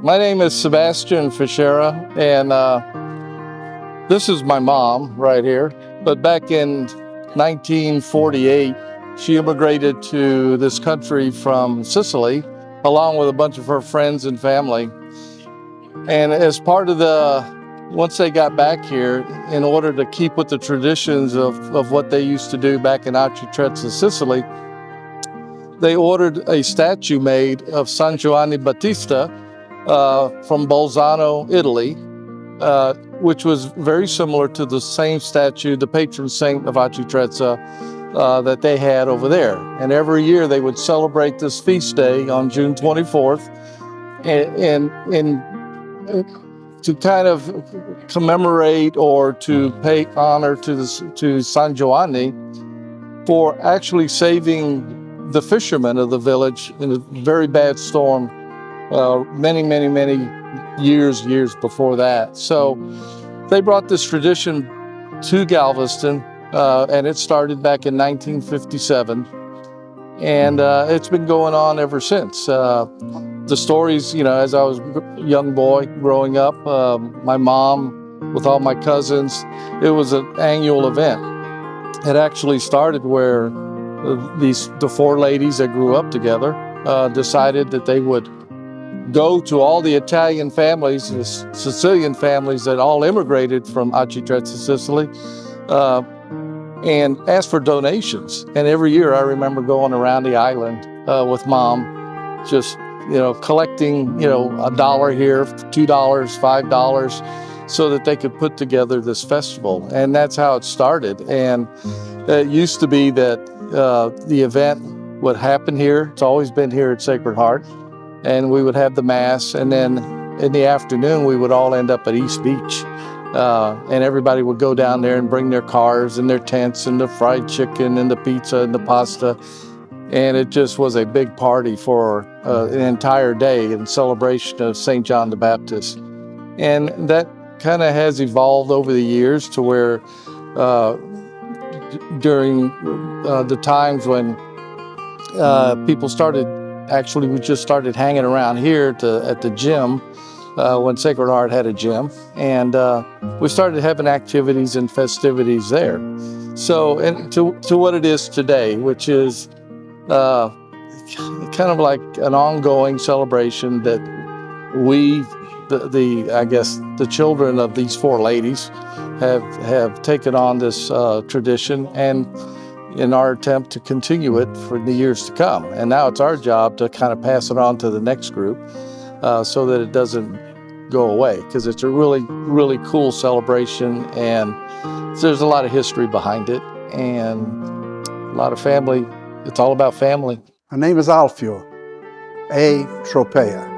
My name is Sebastian Fischera, and this is my mom right here. But back in 1948, she immigrated to this country from Sicily, along with a bunch of her friends and family. And as part of once they got back here, in order to keep with the traditions of what they used to do back in Arcitrezza, Sicily, they ordered a statue made of San Giovanni Battista from Bolzano, Italy, which was very similar to the same statue, the patron saint of Arcitrezza, that they had over there. And every year they would celebrate this feast day on June 24th, and to kind of commemorate or to pay honor to San Giovanni for actually saving the fishermen of the village in a very bad storm many years before that. So they brought this tradition to Galveston, and it started back in 1957, and it's been going on ever since. The stories, as I was a young boy growing up, my mom with all my cousins, it was an annual event. It actually started where the four ladies that grew up together decided that they would go to all the Italian families, the Sicilian families that all immigrated from Arcitrezza, Sicily, and ask for donations. And every year I remember going around the island with Mom, just collecting $1 here, $2, $5, so that they could put together this festival. And that's how it started. And it used to be that the event would happen here. It's always been here at Sacred Heart. And we would have the Mass, and then in the afternoon we would all end up at East Beach. And everybody would go down there and bring their cars and their tents and the fried chicken and the pizza and the pasta. And it just was a big party for an entire day in celebration of St. John the Baptist. And that kind of has evolved over the years to where during the times when people we just started hanging around here at the gym when Sacred Heart had a gym, and we started having activities and festivities there. So, and to what it is today, which is kind of like an ongoing celebration that we, the children of these four ladies, have taken on this tradition, and in our attempt to continue it for the years to come. And now it's our job to kind of pass it on to the next group so that it doesn't go away, because it's a really cool celebration, and there's a lot of history behind it and a lot of family. It's all about family. My name is Alfio A. Tropea.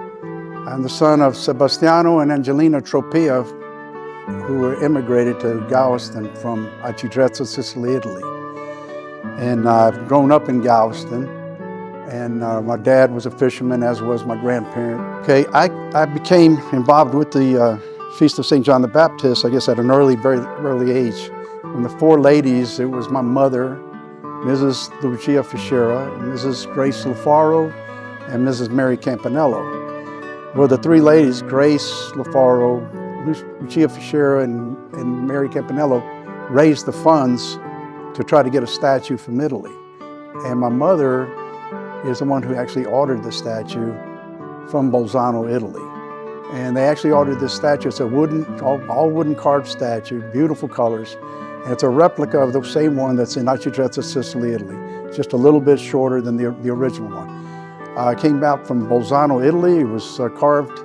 I'm the son of Sebastiano and Angelina Tropea, who were immigrated to Galveston from Arcitrezza, Sicily, Italy. And I've grown up in Galveston, and my dad was a fisherman, as was my grandparent. Okay, I became involved with the Feast of St. John the Baptist, I guess at an very early age. When the four ladies, it was my mother, Mrs. Lucia Fischera, Mrs. Grace Lafaro, and Mrs. Mary Campanello. Well, the three ladies, Grace Lafaro, Lucia Fischera, and Mary Campanello, raised the funds to try to get a statue from Italy. And my mother is the one who actually ordered the statue from Bolzano, Italy. And they actually ordered this statue. It's a all wooden carved statue, beautiful colors. And it's a replica of the same one that's in Arcitrezza, Sicily, Italy. Just a little bit shorter than the original one. It came out from Bolzano, Italy. It was carved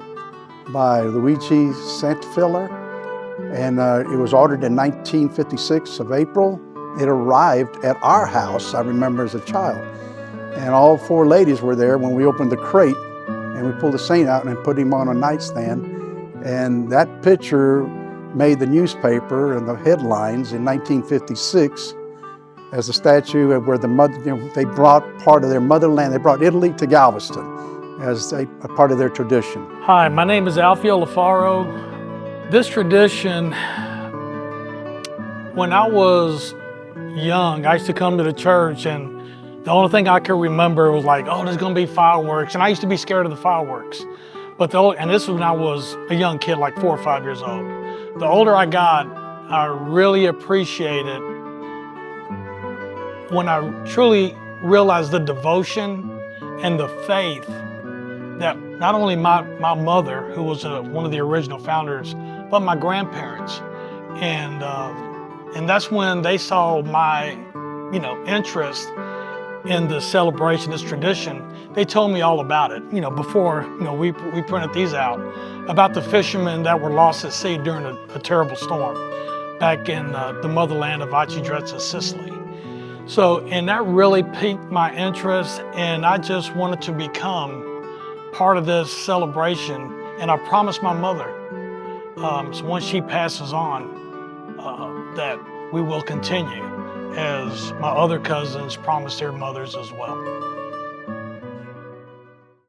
by Luigi Santafilla. And it was ordered in 1956 of April. It arrived at our house, I remember as a child. And all four ladies were there when we opened the crate, and we pulled the saint out and put him on a nightstand. And that picture made the newspaper and the headlines in 1956 as a statue where the mother, they brought part of their motherland, they brought Italy to Galveston as a part of their tradition. Hi, my name is Alfio Lafaro. This tradition, when I was young, I used to come to the church, and the only thing I could remember was like, oh, there's gonna be fireworks. And I used to be scared of the fireworks. But and this was when I was a young kid, like 4 or 5 years old. The older I got, I really appreciated when I truly realized the devotion and the faith that not only my mother, who was one of the original founders, but my grandparents. And that's when they saw my, interest in the celebration, this tradition. They told me all about it, before, we printed these out, about the fishermen that were lost at sea during a terrible storm back in the motherland of Archidrezza, Sicily. So, and that really piqued my interest, and I just wanted to become part of this celebration. And I promised my mother, so once she passes on, that we will continue, as my other cousins promised their mothers as well.